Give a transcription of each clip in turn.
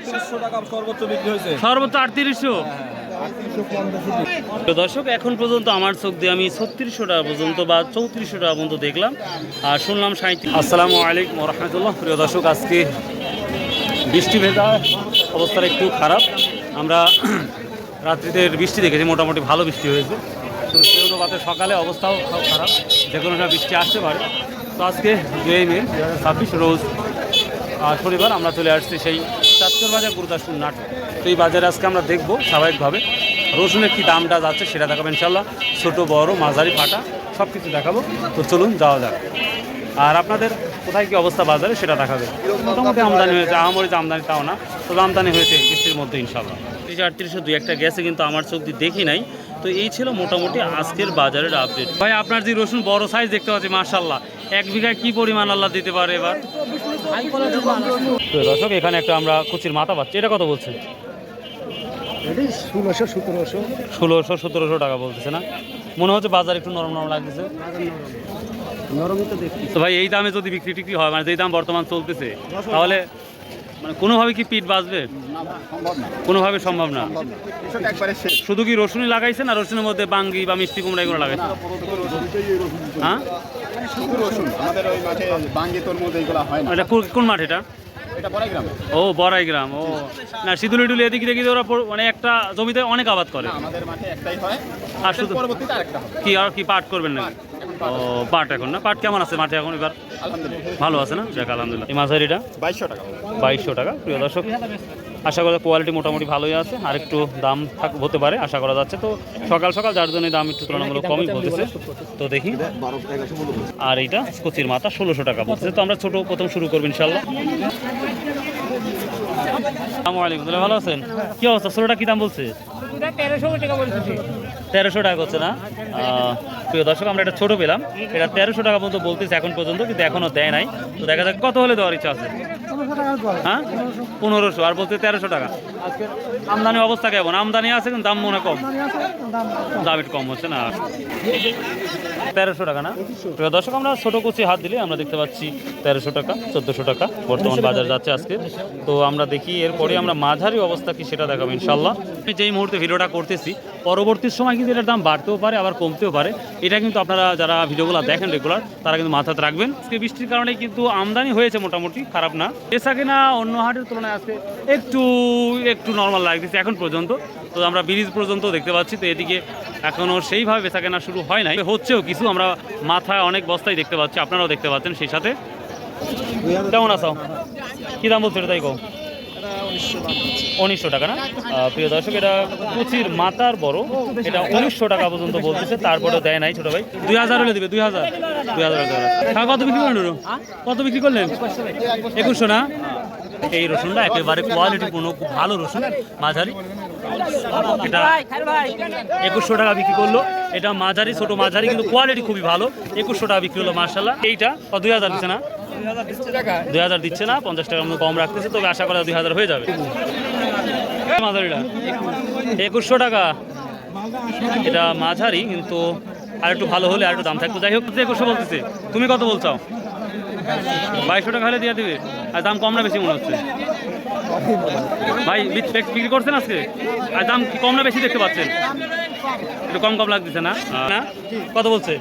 3800 টাকা সর্বোচ্চ বিক্রি হয়েছে। সর্বোচ্চ 3800। দর্শক এখন পর্যন্ত আমার চোখ দিয়ে আমি 3600 টাকা পর্যন্ত বা 3400 টাকা পর্যন্ত দেখলাম আর শুনলাম 37। আসসালামু আলাইকুম ওয়া রাহমাতুল্লাহ। প্রিয় দর্শক, আজকে বৃষ্টি ভেজা অবস্থাটা একটু খারাপ। আমরা রাত্রিতে বৃষ্টি দেখেছি, মোটামুটি ভালো বৃষ্টি হয়েছে। তো সেগুলো বাতে সকালে অবস্থাও খারাপ, যে কোনো সময় বৃষ্টি আসতে পারে। তো আজকে 2 মে 2026 রোজ শনিবার আমরা চলে আসছি সেই চাঁদপুর বাজার গুরুদাসপুর নাটক। তো এই বাজারে আজকে আমরা দেখব স্বাভাবিকভাবে রসুনের কী দামটা যাচ্ছে সেটা দেখাবো ইনশাল্লাহ। ছোটো বড় মাঝারি ফাটা সব কিছু দেখাবো। তো চলুন যাওয়া যাক। আর আপনাদের কোথায় কী অবস্থা বাজারে সেটা দেখাবে। মোটামুটি আমদানি হয়েছে, আহামরি যে আমদানি তাও না, তবে আমদানি হয়েছে বৃষ্টির মধ্যে ইনশাল্লাহ। 3800 দুই একটা গেছে, কিন্তু আমার চোখ দিয়ে দেখি নাই। তো এই ছিল মোটামুটি আজকের বাজারের আপডেট। ভাই আপনার যে রসুন বড় সাইজ দেখতে পাচ্ছি মাশাআল্লাহ, 1 বিঘায় কি পরিমাণ আল্লাহ দিতে পারে এবার। দর্শক এখানে একটা আমরা কুচির মাথা পাচ্ছি, এটা কত বলছে? 1600-1700 টাকা বলতেছে না? মনে হচ্ছে বাজার একটু নরম নরম লাগতেছে। তো ভাই এই দামে যদি বিক্রি টিক্রি হয়, মানে যেই দাম বর্তমান চলতেছে, তাহলে মানে কোনোভাবে কি পিঠ বাঁচবে? কোনোভাবে সম্ভব না। শুধু কি রসুনই লাগাইছে না রসুনের মধ্যে বাঙ্গি বা মিষ্টি কুমড়া এগুলো লাগাইছে? হ্যাঁ, এটা কোন মাঠ এটা? ও বড়াই গ্রাম। ও না, সিঁদুলি টুলি এদিকে দেখি ওরা মানে একটা জমিতে অনেক আবাদ করে। আর শুধু কি আর কি পাট করবেন নাকি? ও পাট এখন না, পাট কেমন আছে মাঠে এখন এবার? ভালো আছে না? যাক আলহামদুলিল্লাহ। এই মাঝারিটা 2200 টাকা। প্রিয় দর্শক, আশা করা কোয়ালিটি মোটামুটি ভালোই আছে, আর একটু দাম হতে পারে আশা করা যাচ্ছে। তো সকাল সকাল যার জন্য দাম একটু তুলনামূলক কমই বলতেছে। তো দেখি। আর এইটা কচির মাথা 1600 টাকা বলতেছে। তো আমরা ছোট প্রথম শুরু করবো ইনশাল্লাহ। আসসালামু আলাইকুম, ভালো আছেন? কি অবস্থা? 16টা কি দাম বলছে? 1300 টাকা করছে না? প্রিয় দর্শক, আমরা এটা ছোট পেলাম, এটা 1300 টাকা পর্যন্ত বলতেছে এখন পর্যন্ত, কিন্তু এখনো দেয় নাই। তো দেখা যাক কত হলে দেওয়ার ইচ্ছা আছে। হ্যাঁ 1500, আর বলতে 1300 টাকা। আমদানি অবস্থা কেমন? আমদানি আছে কিন্তু দাম মনে কম, দাম একটু কম হচ্ছে না? 1300 টাকা না? প্রিয় দর্শক, আমরা ছোট কুচি হাত দিলে আমরা দেখতে পাচ্ছি 1300 টাকা, 1400 টাকা বর্তমান বাজার যাচ্ছে আজকে। তো আমরা দেখি এরপরে আমরা মাঝারি অবস্থা কি সেটা দেখাবো ইনশাল্লাহ। আমি যেই মুহূর্তে ভিডিওটা করতেছি, পরবর্তী সময় কিন্তু এটার দাম বাড়তেও পারে আবার কমতেও পারে। এটা কিন্তু আপনারা যারা ভিডিওগুলো দেখেন রেগুলার, তারা কিন্তু মাথাতে রাখবেন। আজকে বৃষ্টির কারণে কিন্তু আমদানি হয়েছে মোটামুটি, খারাপ না। এসা কিনা অন্য হাটের তুলনায় আজকে একটু নর্মাল লাগতেছে এখন পর্যন্ত। তো আমরা ব্রিজ পর্যন্ত দেখতে পাচ্ছি। তো এদিকে এখনও সেইভাবে বেচা কেনা শুরু হয় নাই, হচ্ছেও কিছু। আমরা মাথায় অনেক বস্তাই দেখতে পাচ্ছি, আপনারাও দেখতে পাচ্ছেন। সেই সাথে কেমন আছো? কী দাম বলছো এটা? তাই কো 1900 টাকা না? প্রিয় দর্শক, এটা কুচির মাথার বড়, এটা 1900 টাকা পর্যন্ত বলতেছে। তারপরেও দেয় নাই ছোট ভাই। 2000 হলে দেবে। 2000 কত বিক্রি করলেন? কত বিক্রি করলেন? 2100 না? এই রসুনটা একেবারে কোয়ালিটিপূর্ণ, খুব ভালো রসুন, মাঝারি। এটা 2100 টাকা বিক্রি করলো। এটা মাঝারি, ছোট মাঝারি, কিন্তু কোয়ালিটি খুবই ভালো। 2100 টাকা বিক্রি হলো মার্শাল্লাহ। এইটা 2000 দিচ্ছে না? 2000 দিচ্ছে না, 50 টাকার মতো কম রাখতেছে। তবে আশা করা 2000 হয়ে যাবে। মাঝারিটা 2100 টাকা। এটা মাঝারি, কিন্তু আর একটু ভালো হলে আর একটু দাম থাকতো। যাই হোক, 2100 বলতেছে। তুমি কত বলছো? 2200 টাকা হলে দিয়ে দিবে। আর দাম কম না বেশি মনে হচ্ছে? ভাই বিক্রি করছেন আজকে? আর দাম কম না বেশি দেখতে পাচ্ছেন? একটু কম লাগতেছে না? না কত বলছে?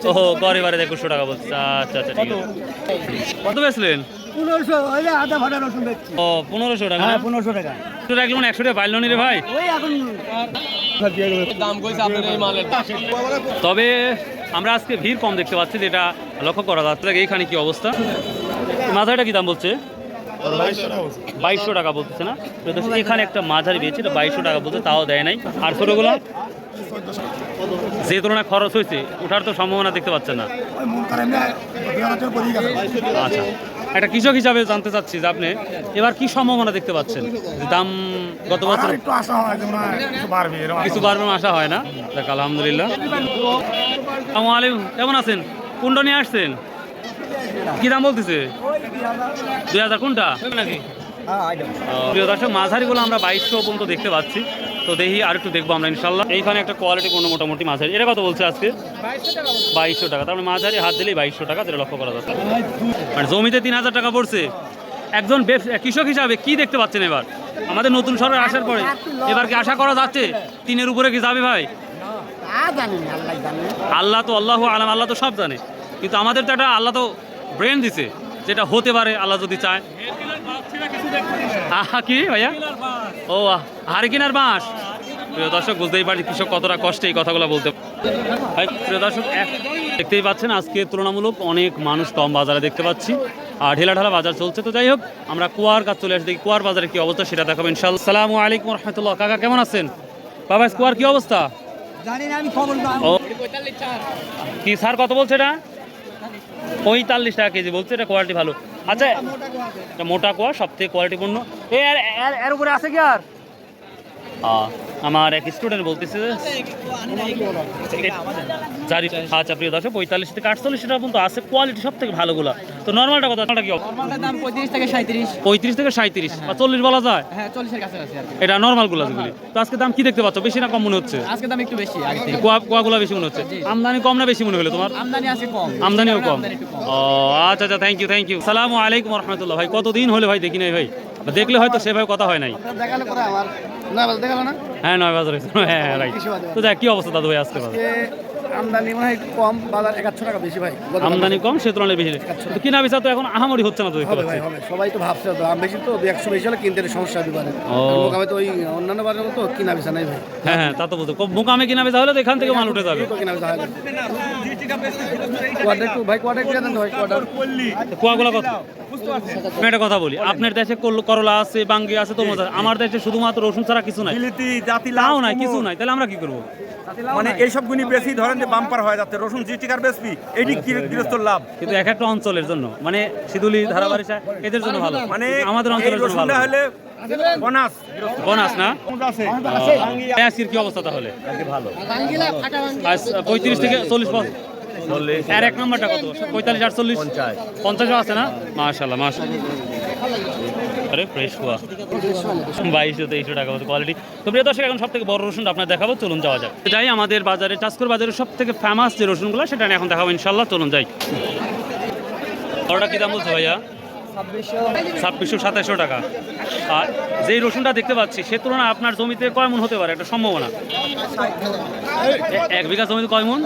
ওহো, গড়ে বারে 2100 টাকা বলছে। আচ্ছা আচ্ছা, ঠিক আছে। কত বেচলেন? 1500। ও 1500 টাকা? 1500 টাকা রাখলাম। 100 টাকা পাইল নি রে ভাই। তবে আমরা আজকে ভিড় কম দেখতে পাচ্ছি, যেটা লক্ষ্য করা যাচ্ছে। এইখানে কি অবস্থা? মাথাটা কি দাম বলছে? 2200 টাকা বলতেছে না? এখানে একটা মাঝারি পেয়েছে, এটা 2200 টাকা বলছে, তাও দেয় নাই। আর ছোটগুলো যে তুলনায় খরচ হয়েছে, ওঠার তো সম্ভাবনা দেখতে পাচ্ছেন না। আচ্ছা, একটা কৃষক হিসাবে জানতে চাচ্ছি যে আপনি এবার কি সম্ভাবনা দেখতে পাচ্ছেন? দাম গত বছর কিছু বাড়বে আশা হয় না? দেখ আলহামদুলিল্লাহ। আসসালামু আলাইকুম, কেমন আছেন? কোনটা নিয়ে আসছেন? কি দাম বলতেছে? 2000 কোনটা নাকি? প্রিয় দর্শক, মাঝারিগুলো আমরা 2200 পর্যন্ত দেখতে পাচ্ছি। তো দেখি আর একটু দেখবো আমরা ইনশাল্লাহ। এইখানে একটা কোয়ালিটি কোনো মোটামুটি মাঝারি, এটা কত বলছে আজকে? 2200 টাকা। তার মানে মাঝারি হাত দিলেই 2200 টাকা, যেটা লক্ষ্য করা যাচ্ছে। মানে জমিতে 3000 টাকা পড়ছে, একজন কৃষক হিসাবে কি দেখতে পাচ্ছেন এবার আমাদের নতুন সরকার আসার পরে? এবার কি আশা করা যাচ্ছে 3-এর উপরে কি যাবে ভাই? আল্লাহ তো আল্লাহু আলাম, আল্লাহ তো সব জানে, কিন্তু আমাদের তো একটা আল্লাহ তো ব্রেন দিছে যেটা হতে পারে আল্লাহ যদি চায়। কি ভাইয়া? ও হারিকেনার বাঁশ। প্রিয় দর্শক, বুঝতেই পারি কৃষক কতটা কষ্টে এই কথাগুলো বলতে। ভাই প্রিয় দর্শক, দেখতেই পাচ্ছেন আজকে তুলনামূলক অনেক মানুষ কম বাজারে দেখতে পাচ্ছি, আর ঢেলাঢালা বাজার চলছে। তো যাই হোক, আমরা কুয়ার কাজ চলে আসি, দেখি কুয়ার বাজারে কি অবস্থা সেটা দেখাবো ইনশাআল্লাহ। আসসালামু আলাইকুম রহমতুল্লাহ। কাকা কেমন আছেন? বাবা কুয়ার কি অবস্থা? ও কি স্যার কত বলছে এটা? 45 টাকা কেজি বলছে। এটা কোয়ালিটি ভালো। আচ্ছা, এটা মোটা কুয়া, সব থেকে কোয়ালিটিপূর্ণ। এর উপরে আছে কি আর? আমার এক স্টুডেন্ট বলতেছে জারি। আচ্ছা প্রিয় দর্শক, 45 থেকে 48 টাকা পর্যন্ত আছে, কোয়ালিটি সব থেকে ভালোগুলো। তো নর্মালটা কত? কি 35 থেকে 37। 35 থেকে 37 বা 40 বলা যায়? হ্যাঁ, 40 এর কাছে আছে আর কি। এটা নর্মালগুলো যেগুলি। তো আজকে দাম কি দেখতে পাচ্ছ? বেশি না কম মনে হচ্ছে? আজকে দাম একটু বেশি আগে থেকে। কুয়াগুলো বেশি মনে হচ্ছে। আমদানি কম না বেশি মনে হলো তোমার? আমদানি আছে কম। আমদানিও কম। একটু কম। ও আচ্ছা আচ্ছা, থ্যাংক ইউ থ্যাংক ইউ। আসসালামু আলাইকুম রহমতুল্লাহ। ভাই কতদিন হলে ভাই দেখি নাই ভাই, দেখলে হয়তো সেভাবে কথা হয় নাই। দেখালে পরে আমার না দেখালো না। হ্যাঁ, 9 বাজার হয়েছে। হ্যাঁ রাইট। তো যাক, কি অবস্থা দাদু ভাই আজকে বাজার? আমদানি মনে হয় একটু কম, বাজার 100 টাকা বেশি ভাই। আমদানি কম, সে তুলনায় বেশি। তো কিনা বেচা তো এখন আহামরি হচ্ছে না তো দেখতে হবে পাচ্ছি। ভাই হবে, সবাই তো ভাবছে দাম বেশি, তো 100 বেশি হলে কিনতে সমস্যা হবে পারে। ও। মোকামে তো ওই অন্যান্য বাজারের মতো কিনা বেচা নাই ভাই। হ্যাঁ হ্যাঁ, তা তো বলতো মোকামে কিনা বেচা হলে তো এখান থেকে মাল উঠে যাবে। তো কিনা বেচা হয় না। কোয়ার্টার একটু ভাই, কোয়ার্টার একটু জানেন তো ভাই, কোয়ার্টার কুয়াগুলো কত? আমি একটা কথা বলি, আপনার দেশে করলা আছে, বাঙ্গি আছে, তরমুজ আছে। আমার দেশে শুধুমাত্র রসুন ছাড়া কিছু নাই, তাও নাই, কিছু নাই। তাহলে আমরা কি করবো? মানে এইসব গুণী বেশি ধরেন যে বাম্পার হয়ে যাচ্ছে, রসুন 30 টাকার বেশি, এটি গৃহস্থর লাভ। কিন্তু এক একটা অঞ্চলের জন্য, মানে সিদুলি, ধারাবাড়িশা, এদের জন্য ভালো, মানে আমাদের এই অঞ্চলের জন্য ভালো। রসুনটা হলে বোনাস বোনাস না? আছে। আজকের কি অবস্থা তাহলে? ভালো। আজ 35 থেকে 40 আর এক নম্বরটা কত? 45 48 50 আছে না? মাশাআল্লাহ মাশাআল্লাহ। আরে ফ্রেশ কুয়া 2200-2300 টাকা মতো কোয়ালিটি। তো প্রিয় দর্শক, এখন সব থেকে বড় রসুনটা আপনার দেখাবো, চলুন যাওয়া যাক। যাই আমাদের বাজারে, চাষকর বাজারে সব থেকে ফেমাস যে রসুনগুলো সেটা আমি এখন দেখাবো ইনশাল্লাহ। চলুন যাই। বড়টা কি দাম বলছো ভাইয়া? 2600-2700 টাকা। আর যেই রসুনটা দেখতে পাচ্ছি সে তুলনায় আপনার জমিতে কয় মন হতে পারে একটা সম্ভাবনা? 1 বিঘা জমিতে কয় মন?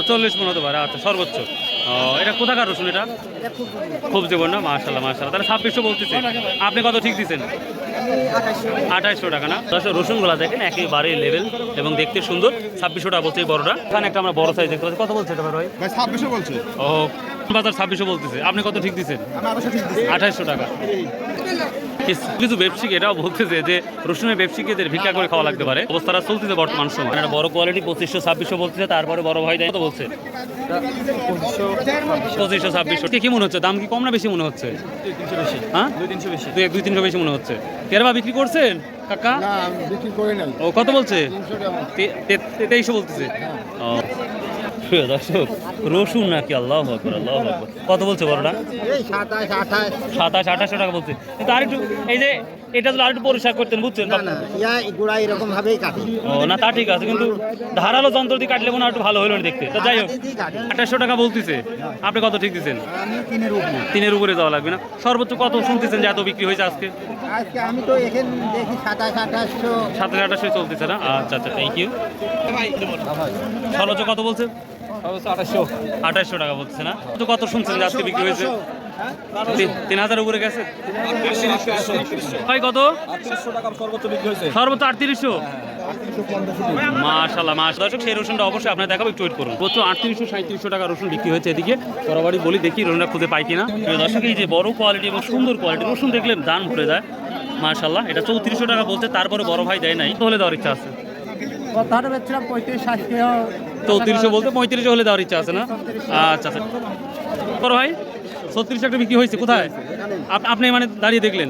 40 মন হতে পারে। আচ্ছা, সর্বোচ্চ। এটা কোথাকার রসুন? এটা খুব জীবন না? মাশাআল্লাহ মাশাআল্লাহ। তাহলে 2600 বলতেছে, আপনি কত ঠিক দিচ্ছেন? 2800 টাকা না? দর্শক, রসুনগুলা দেখেন একেবারে লেভেল এবং দেখতে সুন্দর। 2600 টাকা বলছে এই বড়টা। এখানে একটা আমরা বড় সাইজ দেখতে পাচ্ছি। কত বলছে এটা ভাই? 2600 বলছে। ও, বাজার 2600 বলতেছে, আপনি কত ঠিক দিচ্ছেন? 2800 টাকা। কিছু ব্যবসায়িক এটাও বলতেছে যে রসুনের ব্যবসায়ীদের ভিক্ষা করে খাওয়া লাগতে পারে, অবস্থাটা চলতেছে বর্তমান সময়। একটা বড় কোয়ালিটি 2500-2600 বলতেছে, তারপরে বড় ভাই কত বলছে? 2500-2600। কি মনে হচ্ছে, দাম কি কম না বেশি মনে হচ্ছে? 2-300 বেশি। হ্যাঁ, 2-300 বেশি। 2-300 বেশি মনে হচ্ছে। কেরবা বিক্রি করছেন কাকা? না বিক্রি করে নাই। ও কত বলছে? 300 টাকা। 2300 বলতেছে। ও প্রিয় দর্শক, রসুন নাকি? আল্লাহু আকবার আল্লাহু আকবার। কত বলছে বড়টা? এই 27 28 2700-2800 টাকা বলছে। কিন্তু আরেকটু এই যে এটা যদি আরেকটু পরিষ্কার করতেন, বুঝছেন? ইয়া গুড়া এরকম ভাবেই কাটে। ও না, তা ঠিক আছে, কিন্তু ধারালো যন্ত্র দিয়ে কাটলে মনে হয় একটু ভালো হলো না দেখতে। তো যাই হোক, 2800 টাকা বলতেছে, আপনি কত ঠিক দিচ্ছেন? আমি 3-এর উপরে। 3-এর উপরে যাওয়া লাগবে না? সর্বোচ্চ কত শুনতেছেন যে এত বিক্রি হয়েছে আজকে? আজকে আমি তো এখানে দেখি 27 2800। 2700-2800 চলতেছে না? আচ্ছা আচ্ছা, থ্যাংক ইউ। সর্বোচ্চ কত বলছে? 2800 টাকা বলছে না? তো কত শুনছেন যে আজকে বিক্রি হয়েছে? 3000 উপরে গেছে ভাই। কত? 3800 টাকা সর্বোচ্চ বিক্রি হয়েছে। সর্বোচ্চ 3800। মাশাআল্লাহ মাশাআল্লাহ। দর্শক, সেই রসুনটা অবশ্যই আপনার দেখাবো, একটু ওয়েট করুন। প্রচুর 3800-3700 টাকা রসুন বিক্রি হয়েছে এদিকে। বরাবরই বলি, দেখি রসুনটা খুঁজে পাই কিনা। দর্শক, এই যে বড় কোয়ালিটি এবং সুন্দর কোয়ালিটি রসুন দেখলে দান ভরে যায় মাশাআল্লাহ। এটা 3400 টাকা বলছে, তারপরে বড় ভাই দেয় নাই। তাহলে দেওয়ার ইচ্ছা আছে? কথাটা বেচছিলাম 35-60। 3400 বলতে 3500 হলে দেওয়ার ইচ্ছা আছে না? আচ্ছা আচ্ছা। বড় ভাই 36 একটা বিক্রি হয়েছে কোথায়? আপনি মানে দাঁড়িয়ে দেখলেন?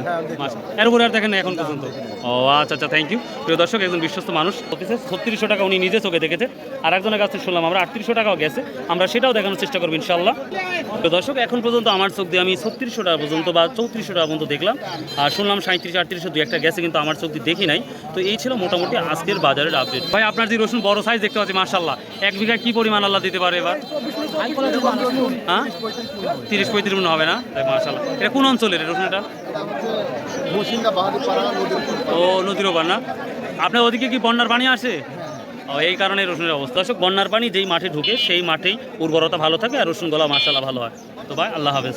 এর উপরে আর দেখেন না এখন পর্যন্ত? ও আচ্ছা আচ্ছা, থ্যাংক ইউ। প্রিয় দর্শক, একজন বিশ্বস্ত মানুষ বলতেছে 3600 টাকা উনি নিজে চোখে দেখেছে। আর একজনের কাছে শুনলাম আমরা 3800 টাকাও গেছে, আমরা সেটাও দেখানোর চেষ্টা করবো ইনশাল্লাহ। প্রিয় দর্শক, এখন পর্যন্ত আমার চোখ দিয়ে আমি 3600 টাকা পর্যন্ত বা 3400 টাকা পর্যন্ত দেখলাম, আর শুনলাম 3700-3800 দু একটা গেছে, কিন্তু আমার চোখ দিয়ে দেখি নাই। তো এই ছিল মোটামুটি আজকের বাজারের আপডেট। ভাই, আপনার যে রসুন বড় সাইজ দেখতে পাচ্ছি মাশাআল্লাহ, 1 বিঘা কি পরিমাণ আল্লাহ দিতে পারে এবার? হ্যাঁ, 30-35 ঝুঁকিপূর্ণ হবে না, তাই মাশাআল্লাহ। এটা কোন অঞ্চলের এই রসুনটা? ও নদীর ওপার না? আপনার ওদিকে কি বন্যার পানি আসে? ও এই কারণে রসুনের অবস্থা। দর্শক, বন্যার পানি যেই মাঠে ঢুকে সেই মাঠেই উর্বরতা ভালো থাকে আর রসুন গোলা মাশাআল্লাহ ভালো হয়। তো ভাই, আল্লাহ হাফেজ।